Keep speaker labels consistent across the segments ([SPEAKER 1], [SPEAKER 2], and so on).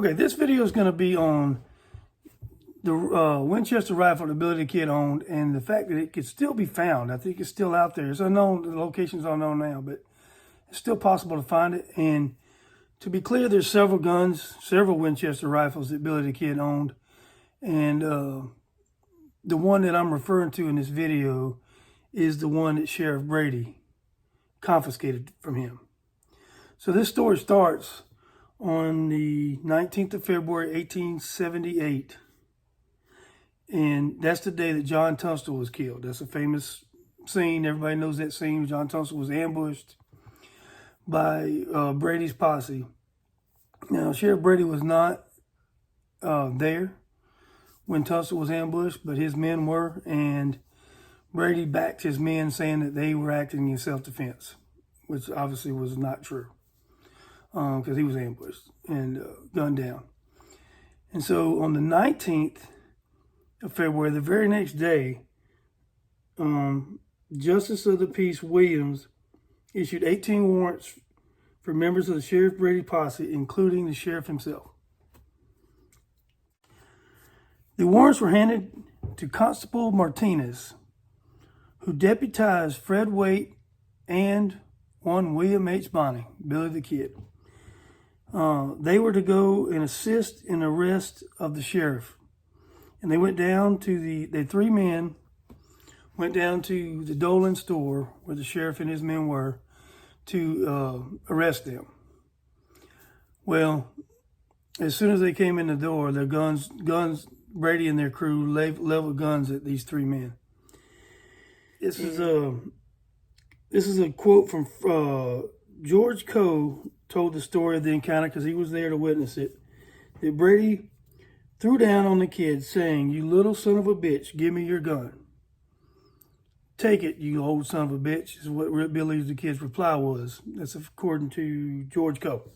[SPEAKER 1] Okay, this video is going to be on the Winchester Rifle the Billy the Kid owned, and the fact that it could still be found. I think it's still out there. It's unknown. The location's unknown now, but it's still possible to find it. And to be clear, there's several guns, several Winchester rifles that Billy the Kid owned. And the one that I'm referring to in this video is the one that Sheriff Brady confiscated from him. So this story starts on the 19th of February, 1878. And that's the day that John Tunstall was killed. That's a famous scene. Everybody knows that scene. John Tunstall was ambushed by Brady's posse. Now, Sheriff Brady was not there when Tunstall was ambushed, but his men were, and Brady backed his men, saying that they were acting in self-defense, which obviously was not true, because he was ambushed and gunned down. And so on the 19th of February, the very next day, Justice of the Peace Williams issued 18 warrants for members of the Sheriff Brady posse, including the sheriff himself. The warrants were handed to Constable Martinez, who deputized Fred Waite and one William H. Bonney, Billy the Kid. They were to go and assist in the arrest of the sheriff. And they went down to the three men went down to the Dolan store where the sheriff and his men were to arrest them. Well, as soon as they came in the door, their guns, Brady and their crew leveled guns at these three men. This is a quote from George Coe told the story of the encounter because he was there to witness it. That Brady threw down on the kid, saying, "You little son of a bitch, give me your gun." "Take it, you old son of a bitch," is what Billy the Kid's reply was. That's according to George Coe.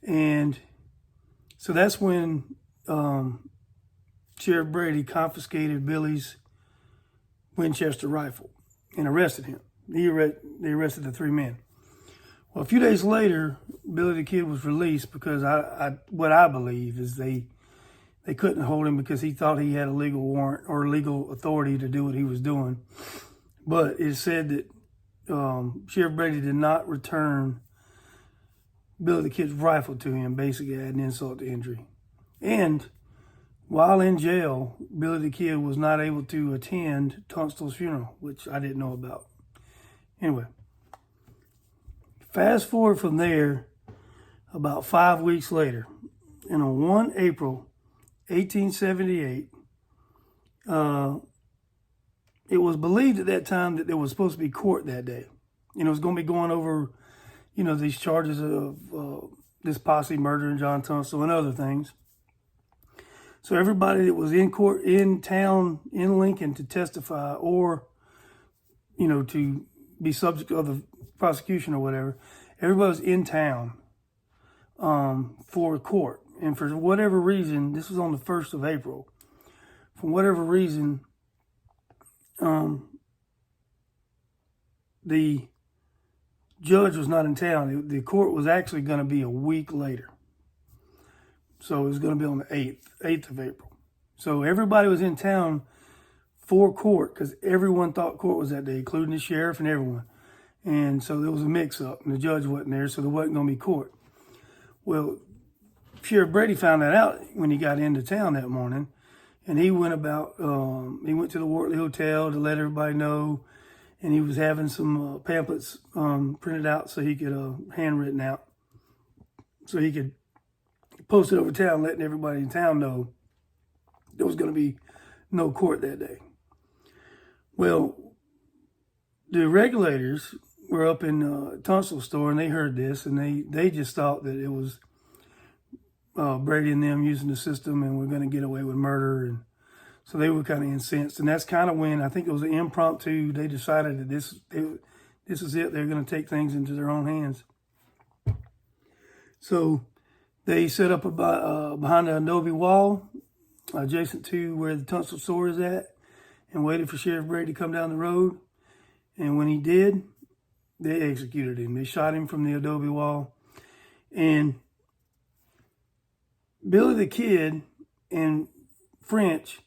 [SPEAKER 1] And so that's when Sheriff Brady confiscated Billy's Winchester rifle and arrested him. They arrested the three men. Well, a few days later, Billy the Kid was released because what I believe is they couldn't hold him because he thought he had a legal warrant or legal authority to do what he was doing. But it said that Sheriff Brady did not return Billy the Kid's rifle to him, basically adding insult to injury. And while in jail, Billy the Kid was not able to attend Tunstall's funeral, which I didn't know about. Anyway, fast forward from there about 5 weeks later, and on 1 April 1878, it was believed at that time that there was supposed to be court that day. It was going to be going over, these charges of this posse murdering John Tunstall and other things. So everybody that was in court, in town, in Lincoln to testify or, to be subject of the prosecution or whatever, everybody was in town for court. And for whatever reason, this was on the 1st of April. For whatever reason, the judge was not in town. The court was actually going to be a week later. So it was going to be on the 8th of April. So everybody was in town for court because everyone thought court was that day, including the sheriff and everyone. And so there was a mix-up, and the judge wasn't there, so there wasn't going to be court. Well, Sheriff Brady found that out when he got into town that morning, and he went he went to the Wortley Hotel to let everybody know, and he was having some pamphlets printed out so he could, handwritten out, so he could post it over town, letting everybody in town know there was going to be no court that day. Well, the regulators were up in Tunstall's store, and they heard this, and they just thought that it was Brady and them using the system and we're going to get away with murder. And so they were kind of incensed. And that's kind of when, I think it was an impromptu, they decided that this is it. They're going to take things into their own hands. So they set up behind an adobe wall adjacent to where the Tunstall store is at and waited for Sheriff Brady to come down the road. And when he did, they executed him. They shot him from the adobe wall. And Billy the Kid and French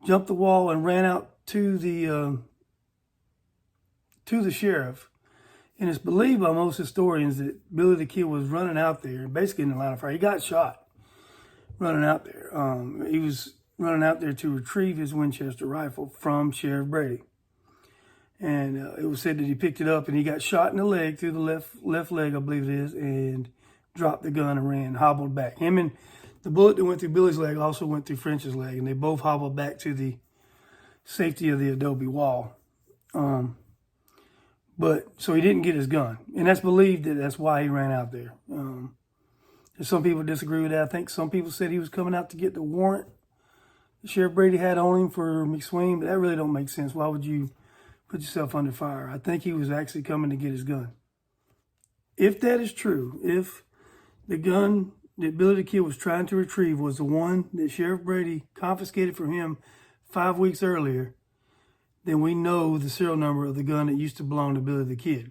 [SPEAKER 1] jumped the wall and ran out to the sheriff. And it's believed by most historians that Billy the Kid was running out there, basically in the line of fire. He got shot running out there. He was running out there to retrieve his Winchester rifle from Sheriff Brady. And it was said that he picked it up and he got shot in the leg, through the left leg, I believe it is, and dropped the gun and ran, hobbled back. Him and the bullet that went through Billy's leg also went through French's leg, and they both hobbled back to the safety of the adobe wall. But so he didn't get his gun, and that's believed that that's why he ran out there. Some people disagree with that. I think some people said he was coming out to get the warrant that Sheriff Brady had on him for McSween, but that really don't make sense. Why would you put yourself under fire? I think he was actually coming to get his gun. If that is true, if the gun that Billy the Kid was trying to retrieve was the one that Sheriff Brady confiscated from him 5 weeks earlier, then we know the serial number of the gun that used to belong to Billy the Kid.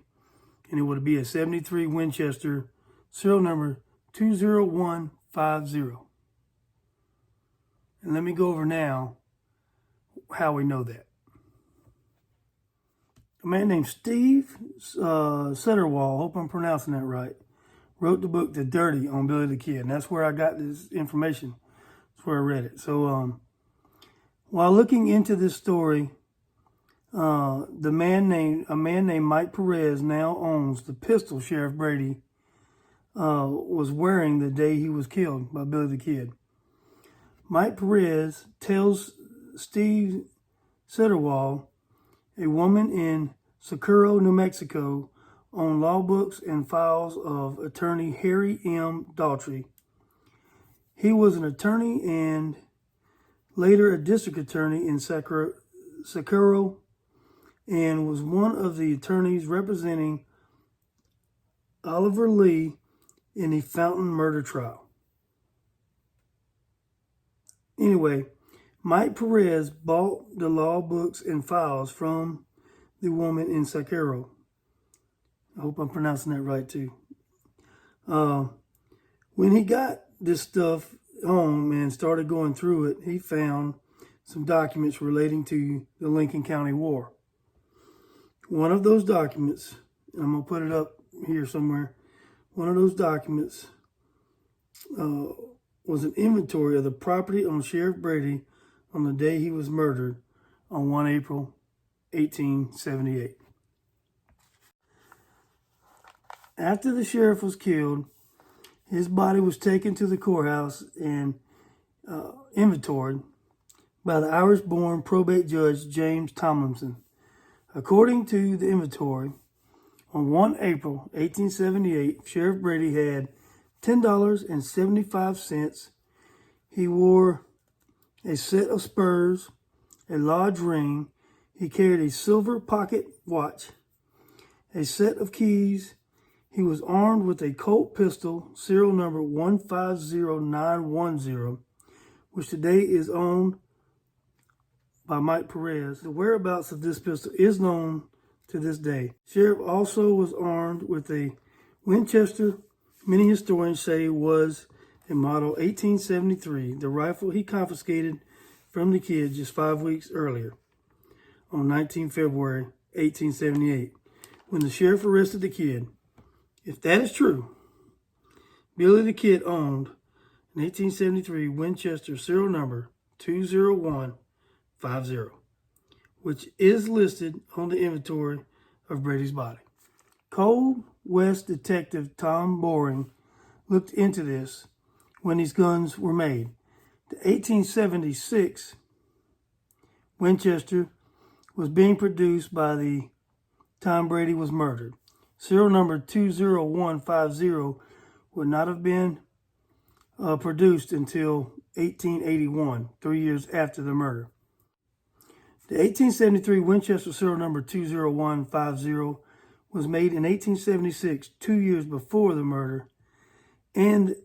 [SPEAKER 1] And it would be a 73 Winchester, serial number 20150. And let me go over now how we know that. A man named Steve Sutterwall, hope I'm pronouncing that right, wrote the book The Dirty on Billy the Kid. And that's where I got this information. That's where I read it. So while looking into this story, a man named Mike Perez now owns the pistol Sheriff Brady was wearing the day he was killed by Billy the Kid. Mike Perez tells Steve Sutterwall a woman in Socorro, New Mexico, owned law books and files of attorney Harry M. Daughtry. He was an attorney and later a district attorney in Socorro, and was one of the attorneys representing Oliver Lee in the Fountain murder trial. Anyway, Mike Perez bought the law books and files from the woman in Socorro. I hope I'm pronouncing that right too. When he got this stuff home and started going through it, he found some documents relating to the Lincoln County War. One of those documents, and I'm going to put it up here somewhere, one of those documents was an inventory of the property on Sheriff Brady on the day he was murdered on 1 April 1878. After the sheriff was killed, his body was taken to the courthouse and inventoried by the Irish-born probate judge James Tomlinson. According to the inventory, on 1 April 1878, Sheriff Brady had $10.75. He wore a set of spurs, a lodge ring. He carried a silver pocket watch, a set of keys. He was armed with a Colt pistol, serial number 150910, which today is owned by Mike Perez. The whereabouts of this pistol is known to this day. Sheriff also was armed with a Winchester, many historians say was a model 1873, the rifle he confiscated from the kid just 5 weeks earlier, on 19 February 1878, when the sheriff arrested the kid. If that is true, Billy the Kid owned an 1873 Winchester serial number 20150, which is listed on the inventory of Brady's body. Cold West Detective Tom Boring looked into this when these guns were made. The 1876 Winchester was being produced by the time Brady was murdered. Serial number 20150 would not have been produced until 1881, 3 years after the murder. The 1873 Winchester serial number 20150 was made in 1876, 2 years before the murder, and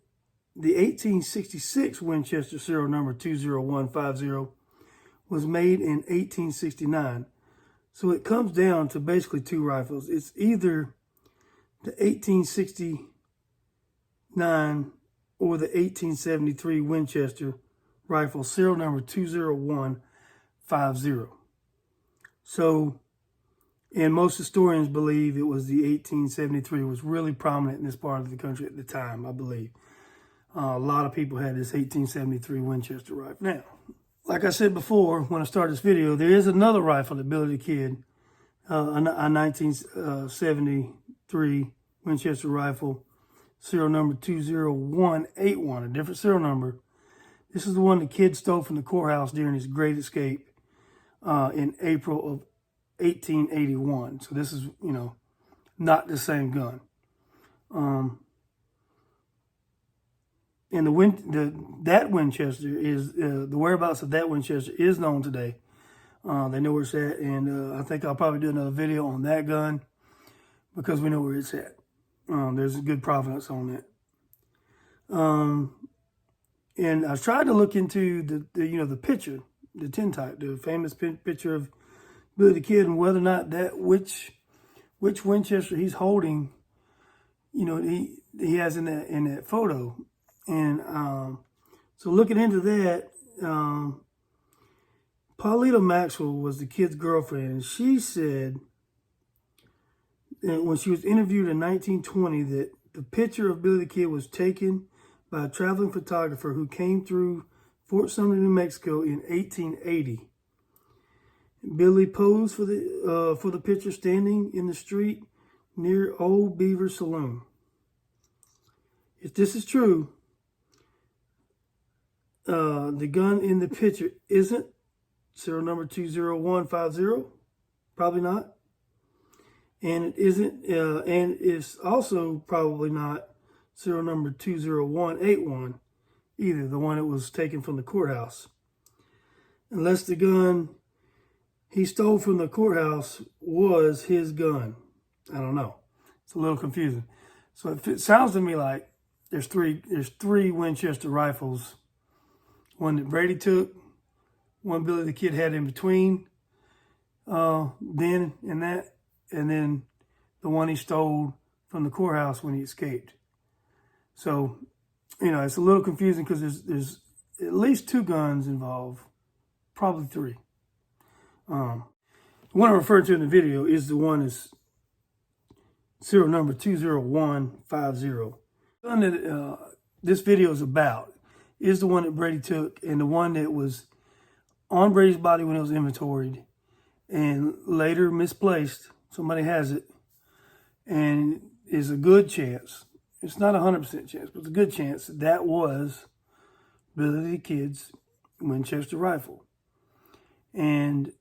[SPEAKER 1] the 1866 Winchester serial number 20150 was made in 1869. So it comes down to basically two rifles. It's either the 1869 or the 1873 Winchester Rifle, serial number 20150. So, and most historians believe it was the 1873 was really prominent in this part of the country at the time, I believe. A lot of people had this 1873 Winchester rifle. Now, like I said before, when I started this video, there is another rifle that Billy the Kid, a 1973 Winchester rifle, serial number 20181, a different serial number. This is the one the kid stole from the courthouse during his great escape in April of 1881. So this is, you know, not the same gun. And that Winchester is, the whereabouts of that Winchester is known today. They know where it's at, and I think I'll probably do another video on that gun because we know where it's at. There's a good provenance on that. And I tried to look into the picture, the tintype, the famous picture of Billy the Kid, and whether or not that which Winchester he's holding, you know, he has in that photo. And so looking into that, Paulita Maxwell was the kid's girlfriend, and she said that when she was interviewed in 1920 that the picture of Billy the Kid was taken by a traveling photographer who came through Fort Sumner, New Mexico in 1880. Billy posed for the picture standing in the street near Old Beaver Saloon. If this is true, the gun in the picture isn't serial number 20150, probably not, and it isn't, and it's also probably not serial number 20181 either, the one that was taken from the courthouse, unless the gun he stole from the courthouse was his gun. I don't know. It's a little confusing. So it sounds to me like there's three Winchester rifles. One that Brady took, one Billy the Kid had in between then and that, and then the one he stole from the courthouse when he escaped. So, you know, it's a little confusing because there's at least two guns involved, probably three. The one I referred to in the video is the one that's serial number 20150. The gun that this video is about is the one that Brady took, and the one that was on Brady's body when it was inventoried and later misplaced. Somebody has it, and is a good chance. It's not 100% chance, but it's a good chance that was Billy the Kid's Winchester rifle. And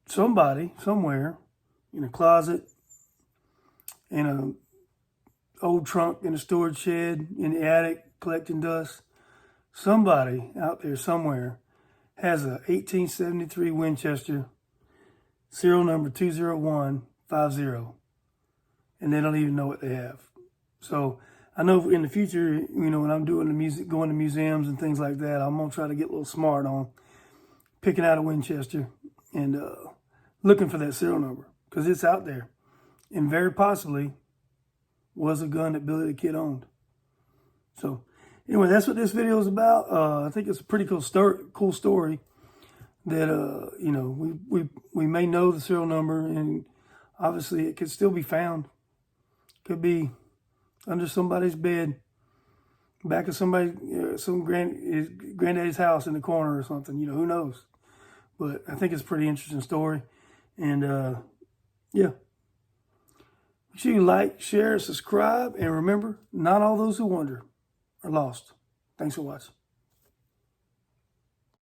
[SPEAKER 1] somebody, somewhere, in a closet, in an old trunk, in a storage shed, in the attic, collecting dust, somebody out there somewhere has a 1873 Winchester, serial number 20150, and they don't even know what they have. So I know in the future, you know, when I'm doing the music, going to museums and things like that, I'm gonna try to get a little smart on picking out a Winchester and looking for that serial number, because it's out there, and very possibly was a gun that Billy the Kid owned. So anyway, that's what this video is about. I think it's a pretty cool story that, you know, we may know the serial number, and obviously it could still be found. Could be under somebody's bed, back of somebody, some granddaddy's house in the corner or something. You know, who knows? But I think it's a pretty interesting story. And, yeah. Make sure you like, share, subscribe, and remember, not all those who wander are lost. Thanks for watching.